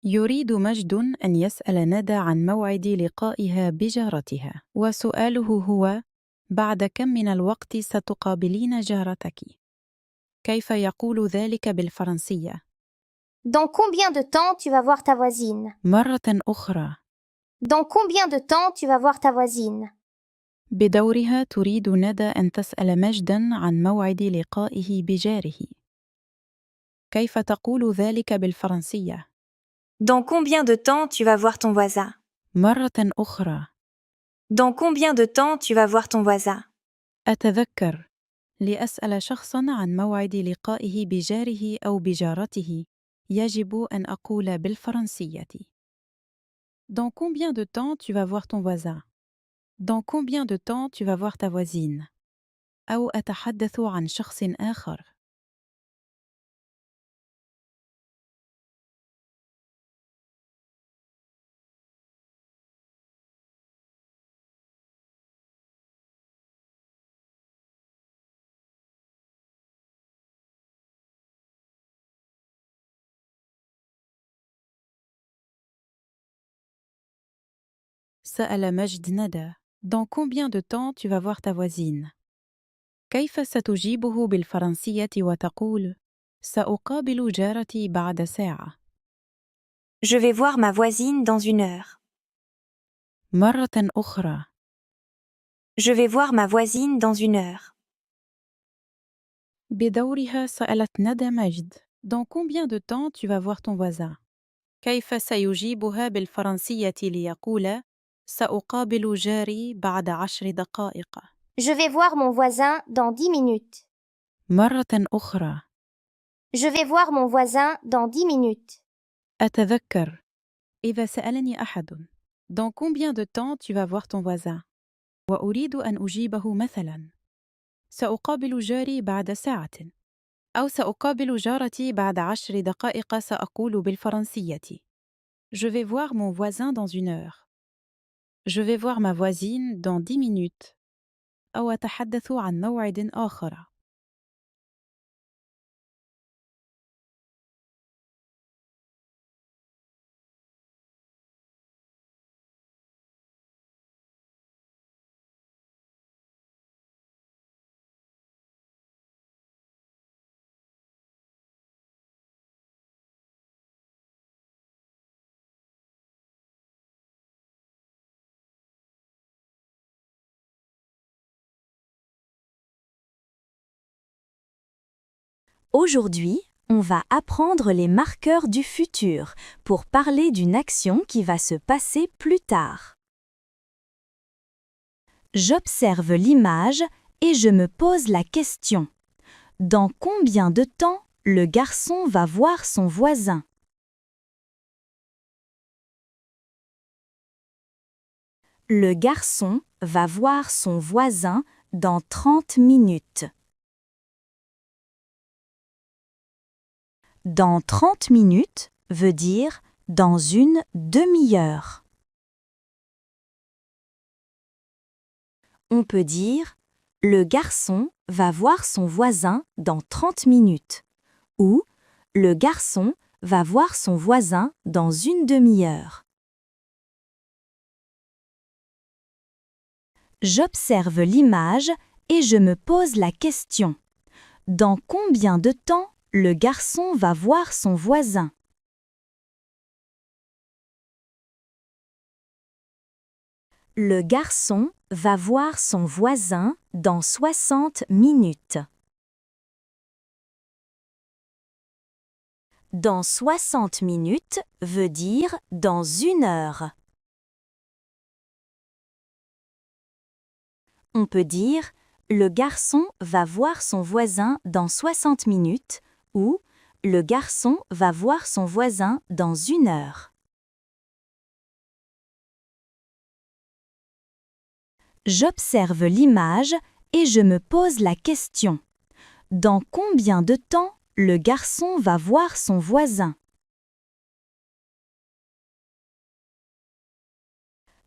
يريد مجد أن يسأل ندى عن موعد لقائها بجارتها، وسؤاله هو: بعد كم من الوقت ستقابلين جارتك؟ كيف يقول ذلك بالفرنسية؟ Dans combien de temps tu vas voir ta voisine? مرة أخرى. Dans combien de temps tu vas voir ta voisine? بدورها تريد ندى أن تسأل مجداً عن موعد لقائه بجاره. كيف تقول ذلك بالفرنسية؟ Dans combien de temps tu vas voir ton voisin? مرة أخرى. Dans combien de temps tu vas voir ton voisin? أتذكر لأسأل شخصاً عن موعد لقائه بجاره أو بجارته يجب أن أقول بالفرنسية. Dans combien de temps tu vas voir ton voisin? Dans combien de temps tu vas voir ta voisine? أو أتحدث عن شخص آخر. سأل مجد ندى: Dans combien de temps tu vas voir ta voisine? كيف ستجيبه بالفرنسية وتقول: سأقابل جارتي بعد ساعة؟ Je vais voir ma voisine dans 1 heure. مرة أخرى. Je vais voir ma voisine dans 1 heure. بدورها سألت ندى مجد: Dans combien de temps tu vas voir ton voisin؟ كيف سيجيبها بالفرنسية ليقول: سأقابل جاري بعد 10 دقائق؟ Je vais voir mon voisin dans 10 minutes. مرة أخرى. Je vais voir mon voisin dans 10 minutes. أتذكر إذا سألني أحد: Dans combien de temps tu vas voir ton voisin؟ وأريد أن أجيبه مثلاً: سأقابل جاري بعد ساعة، أو سأقابل جارتي بعد 10 دقائق، سأقول بالفرنسية: Je vais voir mon voisin dans 1 heure. Je vais voir ma voisine dans 10 minutes. أو أتحدث عن موعد آخر. Aujourd'hui, on va apprendre les marqueurs du futur pour parler d'une action qui va se passer plus tard. J'observe l'image et je me pose la question: dans combien de temps le garçon va voir son voisin? Le garçon va voir son voisin dans 30 minutes. Dans 30 minutes veut dire dans une demi-heure. On peut dire: le garçon va voir son voisin dans 30 minutes ou le garçon va voir son voisin dans une demi-heure. J'observe l'image et je me pose la question: dans combien de temps le garçon va voir son voisin? Le garçon va voir son voisin dans 60 minutes. Dans 60 minutes veut dire dans 1 heure. On peut dire: le garçon va voir son voisin dans 60 minutes ou le garçon va voir son voisin dans 1 heure. J'observe l'image et je me pose la question: dans combien de temps le garçon va voir son voisin?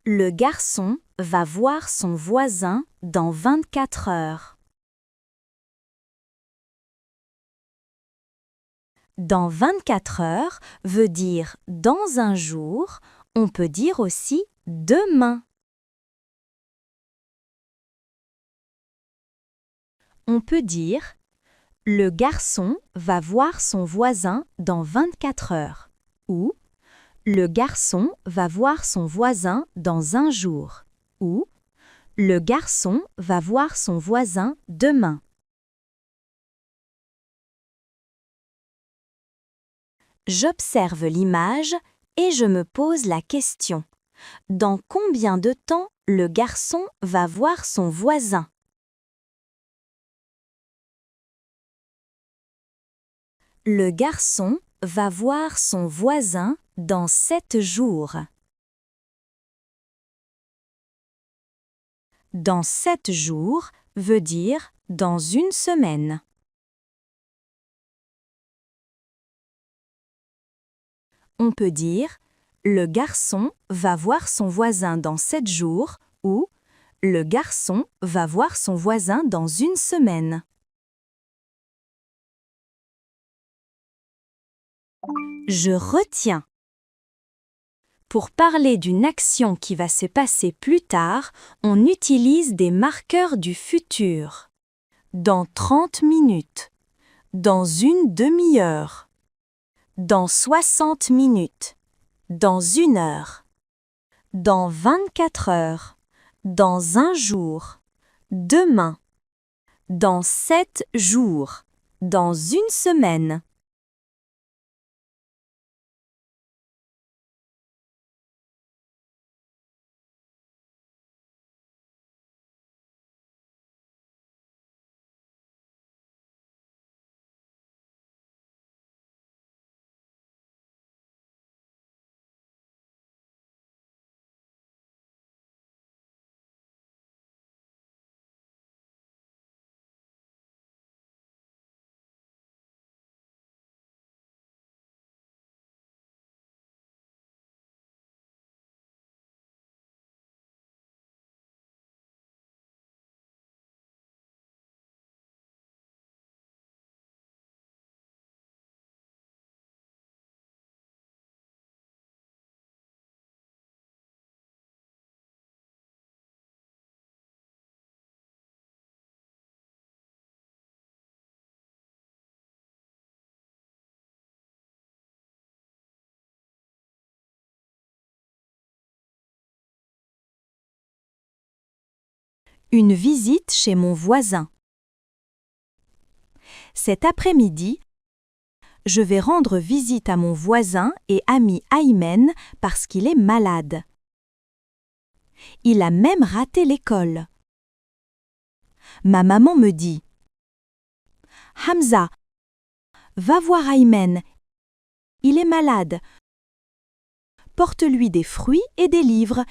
Le garçon va voir son voisin dans 24 heures. Dans 24 heures veut dire dans un jour, on peut dire aussi demain. On peut dire le garçon va voir son voisin dans 24 heures ou le garçon va voir son voisin dans un jour ou le garçon va voir son voisin demain. J'observe l'image et je me pose la question. Dans combien de temps le garçon va voir son voisin? Le garçon va voir son voisin dans 7 jours. Dans 7 jours veut dire dans une semaine. On peut dire le garçon va voir son voisin dans 7 jours ou le garçon va voir son voisin dans une semaine. Je retiens. Pour parler d'une action qui va se passer plus tard, on utilise des marqueurs du futur. Dans 30 minutes. Dans une demi-heure. Dans 60 minutes. Dans 1 heure. Dans 24 heures. Dans un jour. Demain. Dans 7 jours. Dans une semaine. Une visite chez mon voisin. Cet après-midi, je vais rendre visite à mon voisin et ami Aymen parce qu'il est malade. Il a même raté l'école. Ma maman me dit « Hamza, va voir Aymen. Il est malade. Porte-lui des fruits et des livres.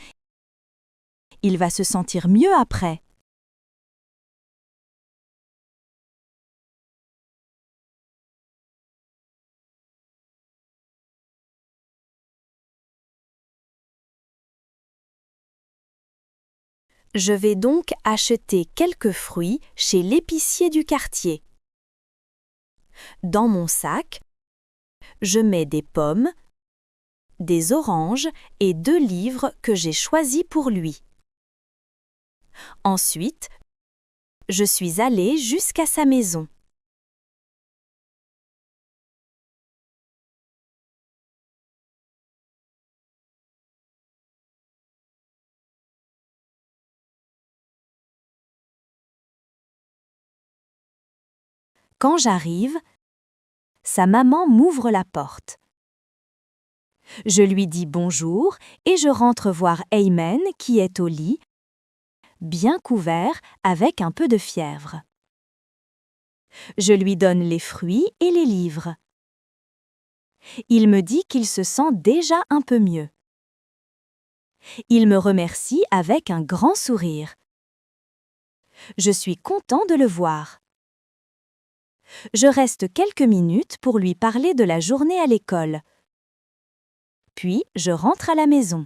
Il va se sentir mieux après. » Je vais donc acheter quelques fruits chez l'épicier du quartier. Dans mon sac, je mets des pommes, des oranges et 2 livres que j'ai choisis pour lui. Ensuite, je suis allée jusqu'à sa maison. Quand j'arrive, sa maman m'ouvre la porte. Je lui dis bonjour et je rentre voir Aymen qui est au lit, bien couvert avec un peu de fièvre. Je lui donne les fruits et les livres. Il me dit qu'il se sent déjà un peu mieux. Il me remercie avec un grand sourire. Je suis content de le voir. Je reste quelques minutes pour lui parler de la journée à l'école. Puis, je rentre à la maison.